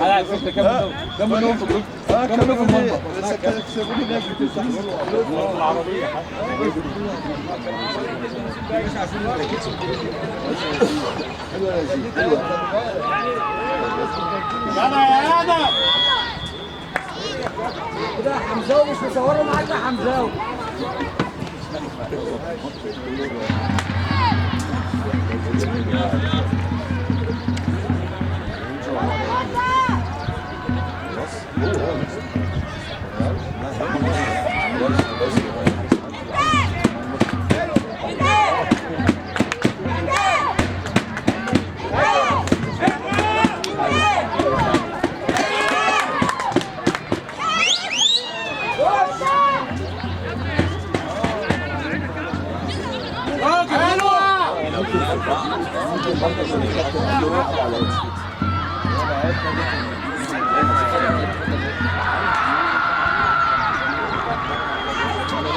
على فكره كم منهم في المنطقه العربيه يا ادم ده حمزاوي مش مصوره معاك يا حمزاوي.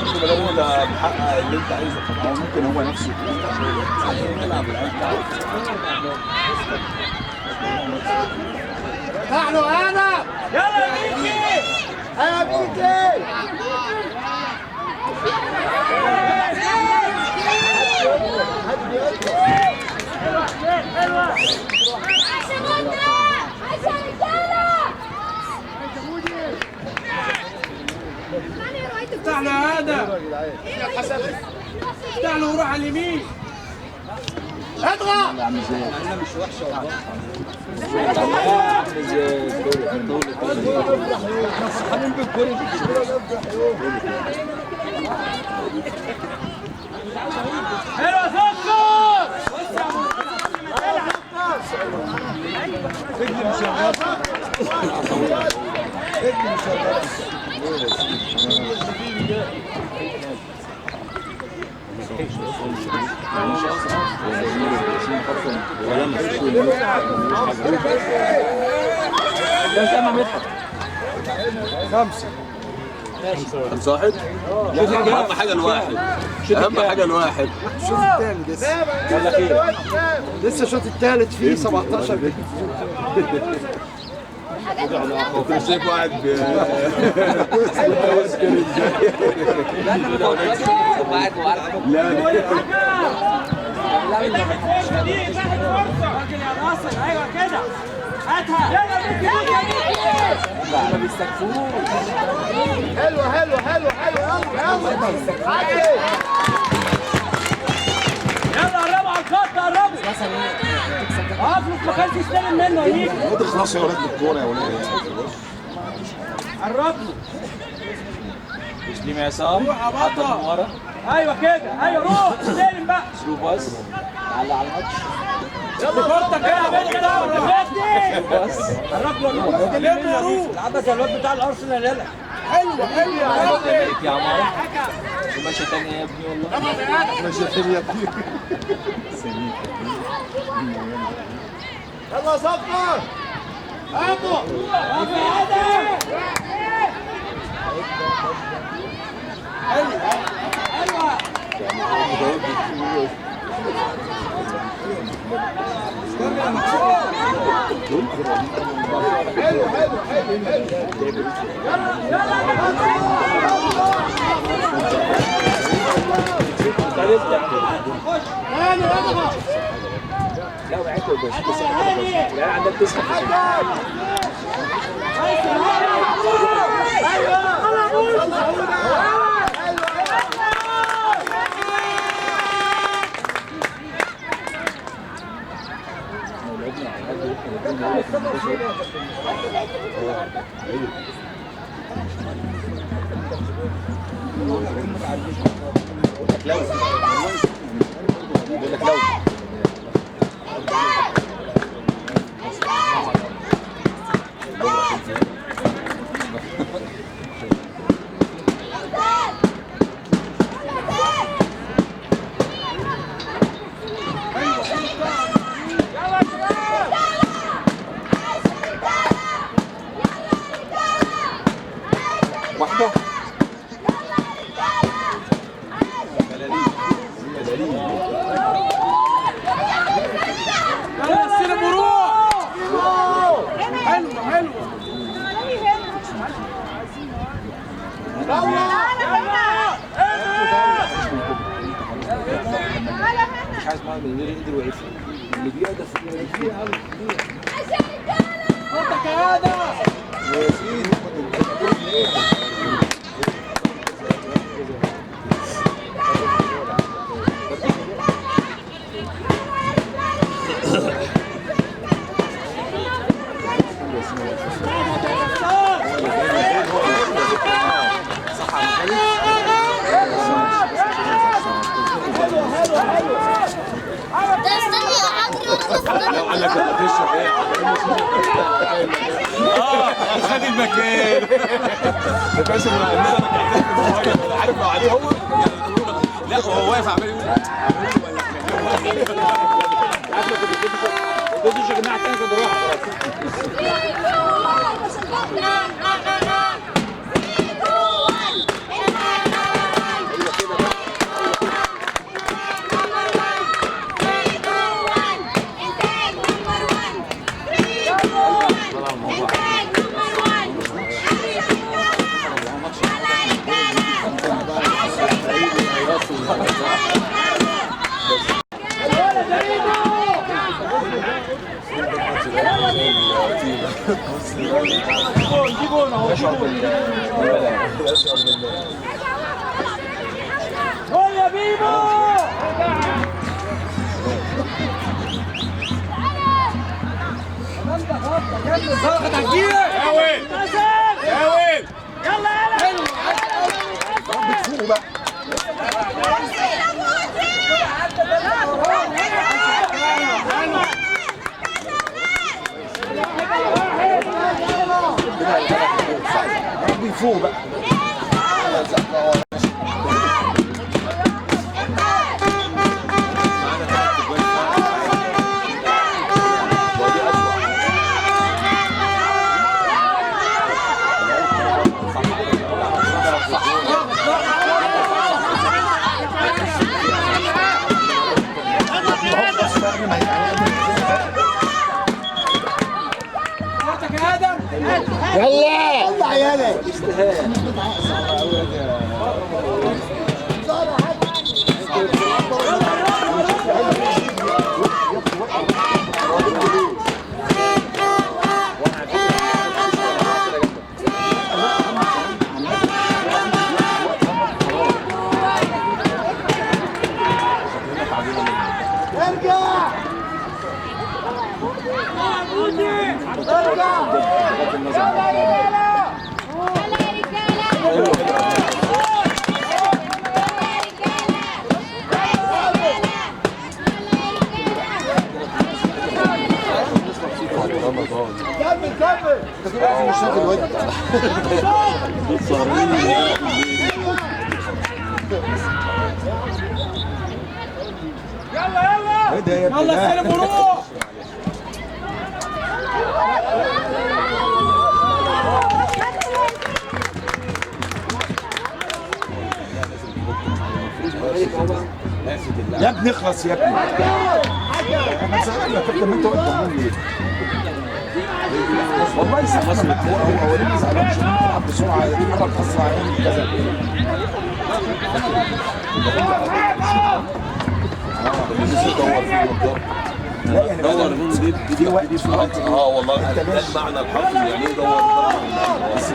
بحقق اللي انت عايزه طبعا ممكن هو نفسه تعالوا انا يلا بيكي يا بيكي تعالوا يا ادم تعالوا وروح على اليمين اضغط انا مش وحشه والله فرحانين بالكوري حلو يا سكر رجلي مشغله رجلي مشغله خمسة واحد اهم حاجه الواحد اهم حاجه الواحد الشوط الثاني لسه الشوط الثالث فيه 17 بيت كنت شايف واحد ايوه كده هاتها يلا ما بيستكفوش حلو حلو حلو حلو يلا يلا قربوا على الخط قربوا افرض ما كانش يستلم منه هيجي ما تخلص يا ولاد بالكوره يا ولاد قربوا تسليم يا عصام روح يا بطل من ورا ايوه كده ايوه روح استلم بقى سلو باص على الماتش كورتك يا بنت كده باص قربوا استلم يا روح العبها زي الواد بتاع الارسنال يلا حلو حلو يا عليك يا عمر وماشي تاني يا ابني والله ماشي تاني يا ابني يلا صفر ابو ابو ادم حلوه لا وعيته بس لا عندك تسعة اللي بيهدف صوتك يا ادم يا سيدي لو قال لك تشرب ايه؟ خد المكان ده بس انا عارف لو عليه هو لا هو واقف عمال يقول عارف لو كنت تدوش يا جماعه تاني كده روح جيبون اهو قول يا بيبو ضغط هتجيلك يا ويل يا ويل يلا يلا حلو بتفوقوا بقى بيفوق بقى يلا يلا عيالي يلا سلم وروح يا ابني اخلص يا ابني انا سألت يا كابتن انت واقف ليه والله يسخص هو ليه ما زعلانش بيلعب بسرعه يتحرك اسرع كذا لا يعني دور دي وقت دي والله ده المعنى الحرفي يعني ايه دور بس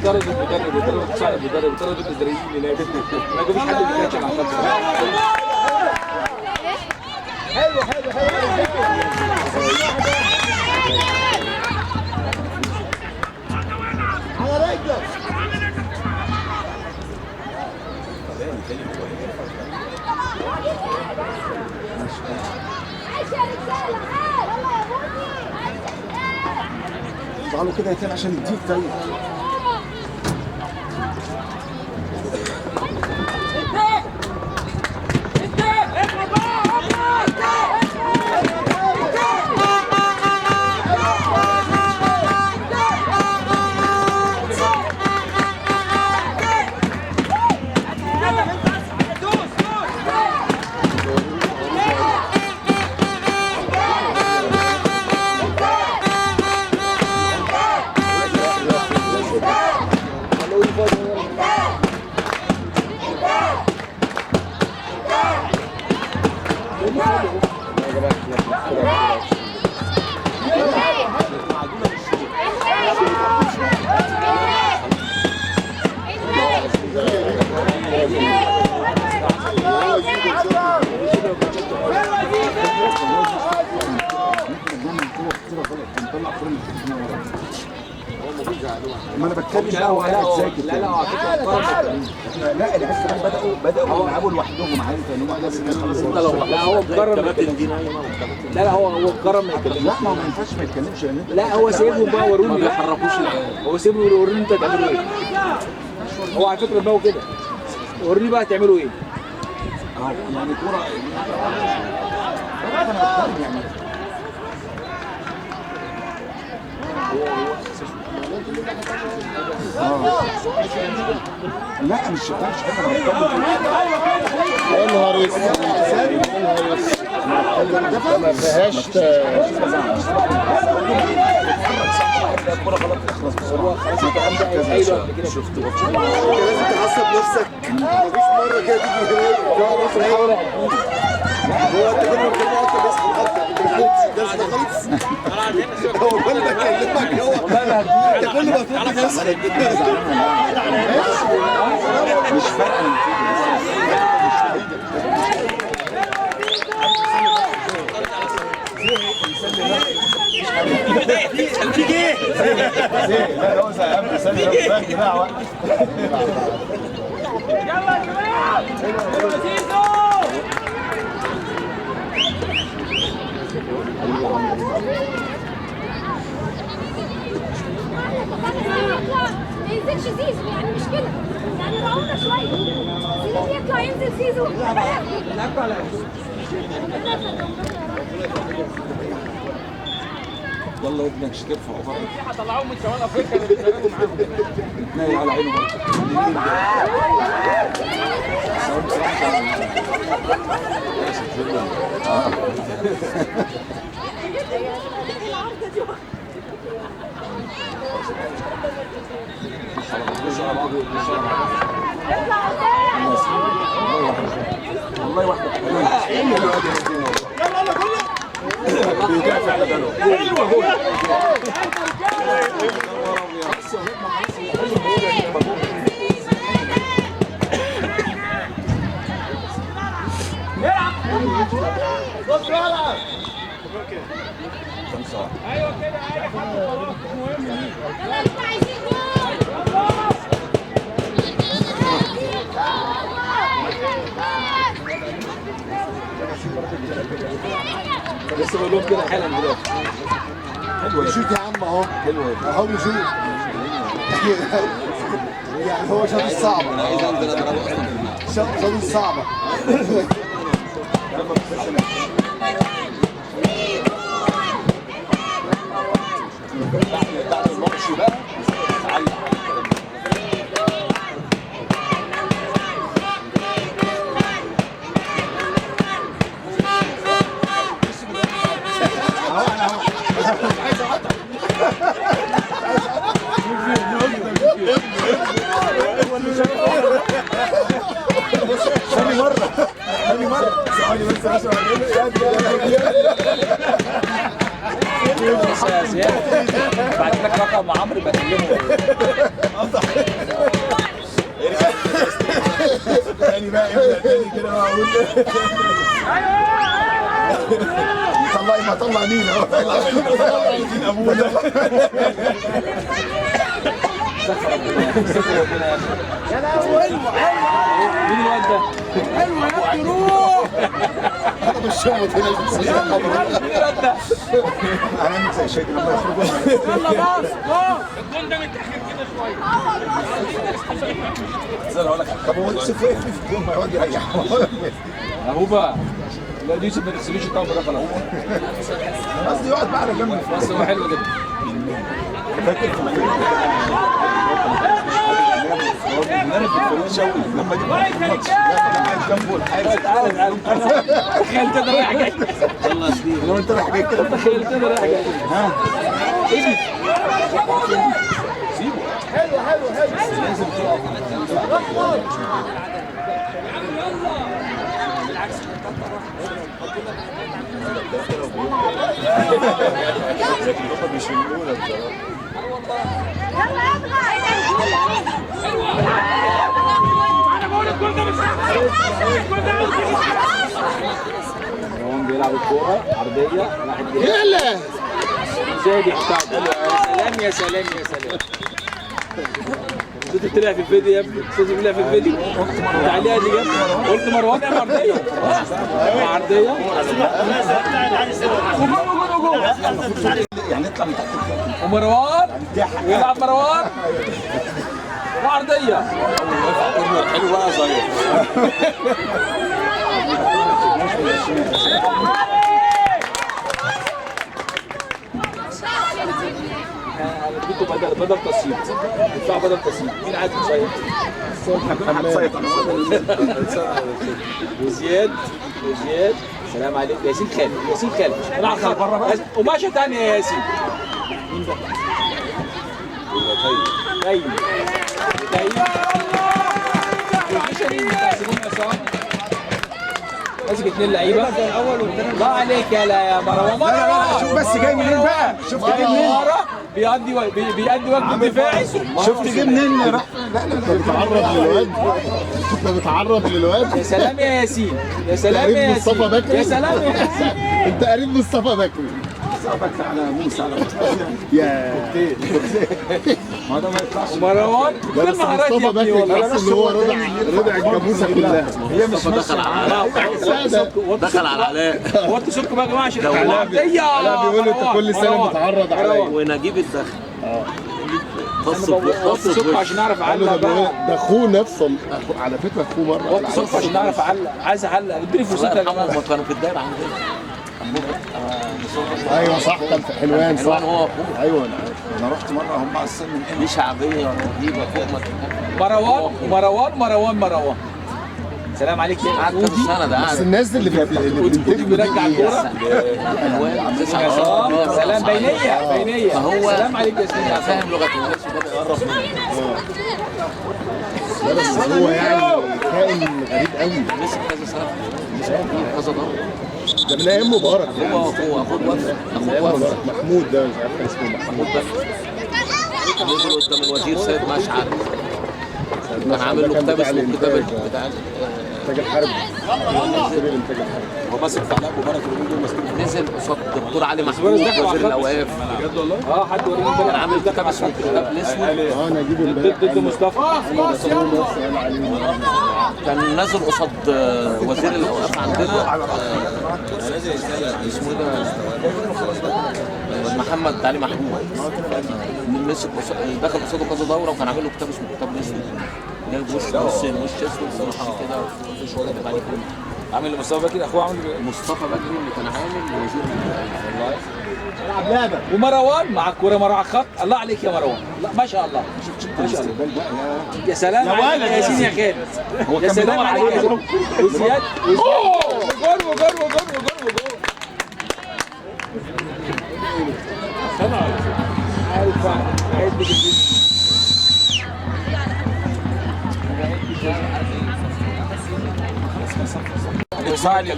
درجة المدرب ودرجة مساعد المدرب ودرجة التدريبيين اللي هناك ما جابوش حد بيتكلم على الخط. حلو حلو على رجلك تعالوا كده يا تاني عشان يديك طيب مطلع كل ما انا بتكلم بقى هو قاعد ساكت. لا على فكره لا العيال كمان بداوا يلعبوا لوحدهم عادي ثاني واحد بس خلاص. لا هو مكرم لا هو مكرم ما يتكلمش. لا ما ينفعش ما يتكلمش لان لا هو سايبهم بقى وروني. ما بيحركوش هو سايبهم يوروني انت هتعملوا ايه. هو على فكره دماغه كده. وريني بقى هتعملوا ايه. يعني كوره يعني لا مش شغال يا نهار اسود ما فيهاش الكوره غلط تخلص بسرعه. شفت لازم تحسب نفسك. مفيش مره كده تيجي هنا هو انت كل ما بتكلمه انت بس خلاص الدرس ده خلص. هو كل ما اكلمك هو انت كل ما تقول نفسك مش فارقه في جه لا هو ساهم ثانيه يلا يا جماعه زيزو ما ينزلش زيزو يعني مش كده يعني رعونا شويه. زيزو يطلع ينزل زيزو. يلا ابنك شتف وفرق هطلعوهم من شمال افريقيا اللي بيتفرجوا معاهم. اتنين على عينه والله واحده بيدافع على باله. ايوه كده ايوه خلاص مهم يلا انت عايزين لسه بقول لهم كده حالا دلوقتي. حلوه شوت يا عم اهو حلوه اهو بيشوت يعني هو شاط الصعبه. انا عايز انزل اضربه اصلا. شاط الصعبه. بعد الماتش بقى تعلق ثاني مرة ثواني بس يا بعت لك رقم عمرو بكلمه. تاني بقى يبدأ تاني كده بقى اقول طلع ما طلع مين اهو طلع مين ابونا يا لهوي مين الواد ده؟ حلوه يا ابني روح. انا مش شوط هنا مين الواد ده؟ هنعمل زي شيء لما يخرجوا يلا باص الجون ده متاخر كده شويه. طب هو يوسف واقف في الجون ما يقعد يريح اهو بقى. لا دي يوسف ما تغسلوش الطاوله ده خلاص. قصدي يقعد بقى على جنب بس هو حلو جدا. فاكر في المدرب الفريق شوقي لما جه قاعد جنبه الحارس تعالى تخيل كده رايح جاي. يلا يا سيدي لو انت رايح جاي كده تخيل كده رايح جاي. ها ايه يلا اطلع. انا بقول الجون ده مش الجون ده مروان بيلعب الكوره عرضيه واحد يلا زادي بتاع يا سلام يا سلام. صوتي طلع في الفيديو يا ابني، صوتي طلع في الفيديو. التعليقه دي جت، قلت مروان يا عرضيه. عرضيه يعني نطلع من تحت ومروان ويلعب مروان وعرضيه. حلو بقى صغير. بدل تصيب يدفع بدل تصيب. مين عايز يصيب؟ وزياد سلام عليك. ياسين خالد العب بره وماشي تاني يا ياسين. مين ده؟ طيب ماسك 2 لعيبه. الله عليك يا مروان. لا شوف بس جاي منين بقى، شفت جاي منين، بيأدي واجب دفاعي. شفت جاي منين راح. انت بتعرض للواد. يا سلام يا ياسين، يا سلام يا ياسين، مصطفى بكري. يا سلام يا ياسين. انت قريب مصطفى بكري. على موسى على يا ما ده ما يطلعش. مروان ده كل بس مهارات مصطفى يا ابني بكري والله. تحس ان هو رضع الجاموسه كلها. هي مش دخل على علاء. هو انتوا سكوا بقى يا جماعه عشان العرضيه. لا بيقولوا انت كل سنه بتعرض عليا. ونجيب الدخل. وطي سكوا عشان اعرف اعلق بقى. ده اخوه نفسه، على فكره اخوه مره. وطي سكوا عشان اعرف اعلق. عايز اعلق اديني فرصتها يا جماعه. هم كانوا في الدايره عندنا. ايوه صح، كان في حلوان صح. حلوان هو اخوه. ايوه انا عارف. انا رحت مره هم اصلا من دي شعبيه رهيبه فوق ما مروان سلام عليك يا قعدت كام سنه ده بس قاعد. الناس اللي بتنتج بيرجع الكوره. الوان 9 سنين. سلام بينيه. فهو سلام عليك يا سيدي. فاهم لغه الناس وبدا يقرب منه. لا بس هو يعني كائن غريب قوي. مسك كذا سنه كذا دوره. ده من ايام مبارك. هو اخوه وفد محمود ده مش عارف كان اسمه محمود. نزل قدام الوزير سيد مشعل. كان عامل له كتاب اسمه كتاب بتاع انتاج الحرب. هو ماسك في علاء مبارك اليومين دول ماسك. نزل قصاد الدكتور علي محمود وزير الاوقاف. بجد والله؟ حد وريني كان عامل كتاب اسمه كتاب الاسود. انا اجيب امبارح ضد مصطفى. كان نازل قصاد وزير الاوقاف عندنا. اسمه ده محمد علي محمود. مسك دخل قصاده كذا دوره وكان عامل له كتاب اسمه كتاب الاسود. جايب وش اسود وش كده وش واخد عليه كله. عامل لمصطفى بكري اخوه عامل مصطفى بكري اللي كان عامل وزير والله. ومروان مع الكوره مروان على الخط. الله عليك يا مروان. لا ما شاء الله ما شاء الله. يا سلام عليك يا ياسين يا خالد. يا سلام عليك يا زلمه. وزياد وجول.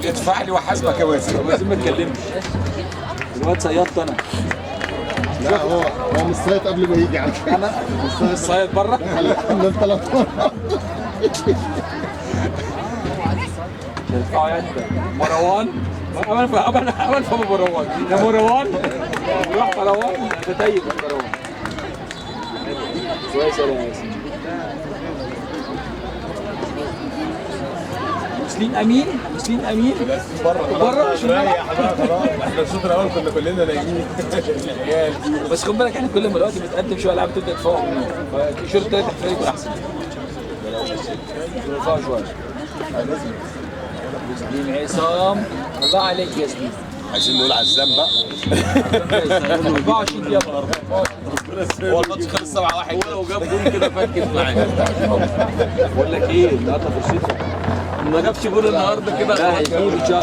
ادفع لي وحاسبك يا واسع. لازم ما تكلمش. الواد صيادت انا. لا هو مش صيد قبل ما يجي على فكره. انا صياد بره. من 3 مرات. مروان عمل في مروان يا مروان. راح مروان تتيب مروان. كويس يا ياسين. مسلم امين بره عشان احنا الشوط الاول كنا كلنا نايمين. بس خد بالك احنا كل ما الوقت بيتقدم شويه العاب تبدا تفوق منه. فالشوط الثالث احتمال يكون احسن. نرفعه شويه. سليم عصام. الله عليك يا سليم. عايزين نقول عزام بقى. 24 دقيقه. هو الماتش خلص 7-1 ولو جاب جول كده فكت معاه. بقول لك ايه النهارده فرصته. ما جابش جول النهارده كده. لا هيجيب ان شاء الله.